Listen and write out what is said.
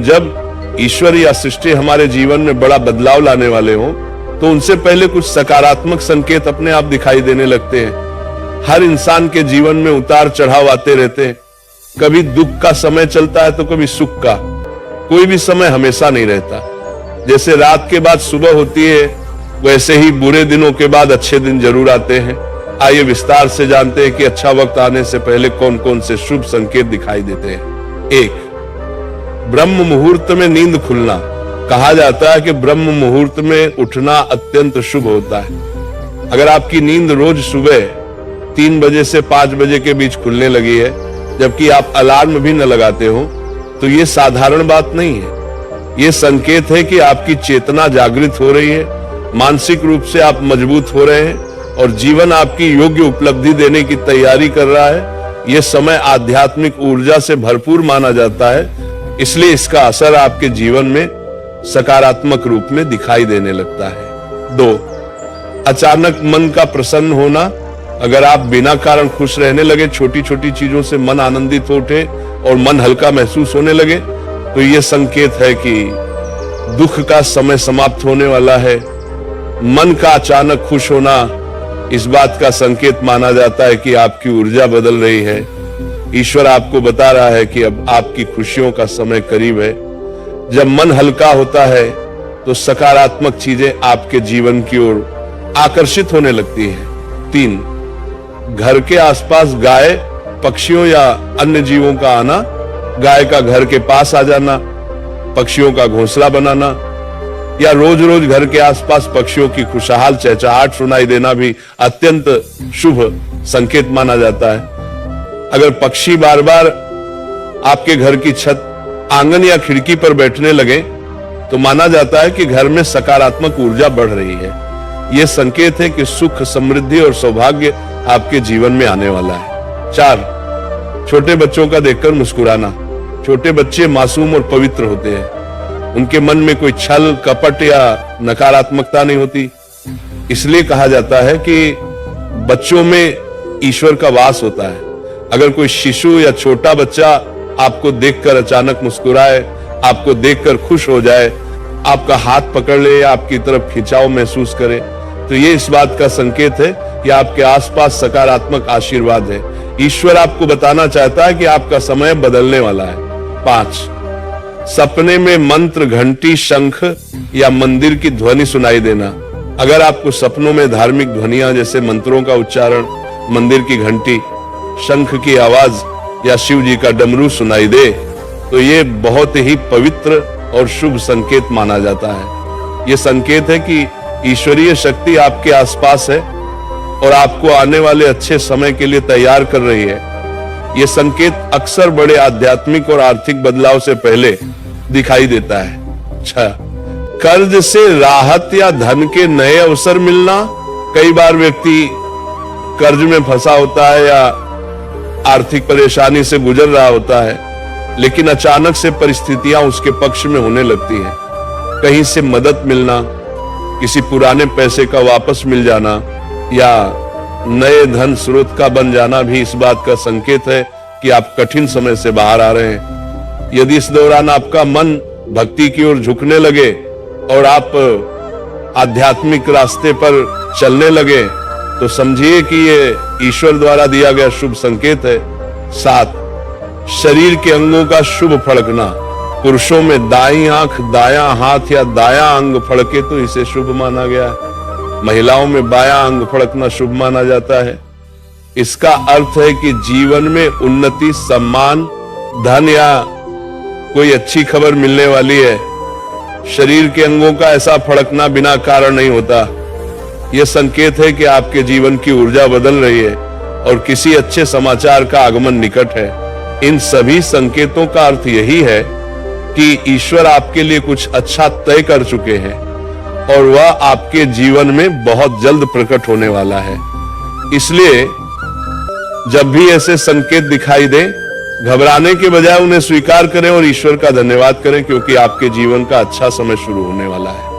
जब ईश्वर या सृष्टि हमारे जीवन में बड़ा बदलाव लाने वाले हों तो उनसे पहले कुछ सकारात्मक संकेत अपने आप दिखाई देने लगते हैं। हर इंसान के जीवन में उतार चढ़ाव आते रहते हैं। कभी दुख का समय चलता है तो कभी सुख का। कोई भी समय हमेशा नहीं रहता। जैसे रात के बाद सुबह होती है, वैसे ही बुरे दिनों के बाद अच्छे दिन जरूर आते हैं। आइए विस्तार से जानते हैं कि अच्छा वक्त आने से पहले कौन कौन से शुभ संकेत दिखाई देते हैं। 1, ब्रह्म मुहूर्त में नींद खुलना। कहा जाता है कि ब्रह्म मुहूर्त में उठना अत्यंत शुभ होता है। अगर आपकी नींद रोज सुबह 3 बजे से 5 बजे के बीच खुलने लगी है, जबकि आप अलार्म भी न लगाते हो, तो ये साधारण बात नहीं है। ये संकेत है कि आपकी चेतना जागृत हो रही है, मानसिक रूप से आप मजबूत हो रहे हैं और जीवन आपकी योग्य उपलब्धि देने की तैयारी कर रहा है। यह समय आध्यात्मिक ऊर्जा से भरपूर माना जाता है, इसलिए इसका असर आपके जीवन में सकारात्मक रूप में दिखाई देने लगता है। 2, अचानक मन का प्रसन्न होना। अगर आप बिना कारण खुश रहने लगे, छोटी छोटी चीजों से मन आनंदित हो उठे और मन हल्का महसूस होने लगे, तो यह संकेत है कि दुख का समय समाप्त होने वाला है। मन का अचानक खुश होना इस बात का संकेत माना जाता है कि आपकी ऊर्जा बदल रही है। ईश्वर आपको बता रहा है कि अब आपकी खुशियों का समय करीब है। जब मन हल्का होता है तो सकारात्मक चीजें आपके जीवन की ओर आकर्षित होने लगती हैं। 3, घर के आसपास गाय, पक्षियों या अन्य जीवों का आना। गाय का घर के पास आ जाना, पक्षियों का घोंसला बनाना या रोज रोज घर के आसपास पक्षियों की खुशहाल चहचहाट सुनाई देना भी अत्यंत शुभ संकेत माना जाता है। अगर पक्षी बार बार आपके घर की छत, आंगन या खिड़की पर बैठने लगे तो माना जाता है कि घर में सकारात्मक ऊर्जा बढ़ रही है। यह संकेत है कि सुख, समृद्धि और सौभाग्य आपके जीवन में आने वाला है। 4, छोटे बच्चों का देखकर मुस्कुराना। छोटे बच्चे मासूम और पवित्र होते हैं। उनके मन में कोई छल, कपट या नकारात्मकता नहीं होती। इसलिए कहा जाता है कि बच्चों में ईश्वर का वास होता है। अगर कोई शिशु या छोटा बच्चा आपको देखकर अचानक मुस्कुराए, आपको देखकर खुश हो जाए, आपका हाथ पकड़ ले या आपकी तरफ खिंचाव महसूस करे, तो ये इस बात का संकेत है कि आपके आसपास सकारात्मक आशीर्वाद है। ईश्वर आपको बताना चाहता है कि आपका समय बदलने वाला है। 5, सपने में मंत्र, घंटी, शंख या मंदिर की ध्वनि सुनाई देना। अगर आपको सपनों में धार्मिक ध्वनियां जैसे मंत्रों का उच्चारण, मंदिर की घंटी, शंख की आवाज या शिव जी का डमरू सुनाई दे, तो ये बहुत ही पवित्र और शुभ संकेत माना जाता है। ये संकेत है कि ईश्वरीय शक्ति आपके आसपास है और आपको आने वाले अच्छे समय के लिए तैयार कर रही है। यह संकेत अक्सर बड़े आध्यात्मिक और आर्थिक बदलाव से पहले दिखाई देता है। 6, कर्ज से राहत या धन के नए अवसर मिलना। कई बार व्यक्ति कर्ज में फंसा होता है या आर्थिक परेशानी से गुजर रहा होता है, लेकिन अचानक से परिस्थितियां उसके पक्ष में होने लगती हैं। कहीं से मदद मिलना, किसी पुराने पैसे का वापस मिल जाना या नए धन स्रोत का बन जाना भी इस बात का संकेत है कि आप कठिन समय से बाहर आ रहे हैं। यदि इस दौरान आपका मन भक्ति की ओर झुकने लगे और आप आध्यात्मिक रास्ते पर चलने लगे, तो समझिए कि ये ईश्वर द्वारा दिया गया शुभ संकेत है। 7, शरीर के अंगों का शुभ फड़कना। पुरुषों में दाईं आंख, दायां हाथ या दायां अंग फड़के तो इसे शुभ माना गया है। महिलाओं में बायां अंग फड़कना शुभ माना जाता है। इसका अर्थ है कि जीवन में उन्नति, सम्मान, धन या कोई अच्छी खबर मिलने वाली है। शरीर के अंगों का ऐसा फड़कना बिना कारण नहीं होता। यह संकेत है कि आपके जीवन की ऊर्जा बदल रही है और किसी अच्छे समाचार का आगमन निकट है। इन सभी संकेतों का अर्थ यही है कि ईश्वर आपके लिए कुछ अच्छा तय कर चुके हैं और वह आपके जीवन में बहुत जल्द प्रकट होने वाला है। इसलिए जब भी ऐसे संकेत दिखाई दे, घबराने के बजाय उन्हें स्वीकार करें और ईश्वर का धन्यवाद करें, क्योंकि आपके जीवन का अच्छा समय शुरू होने वाला है।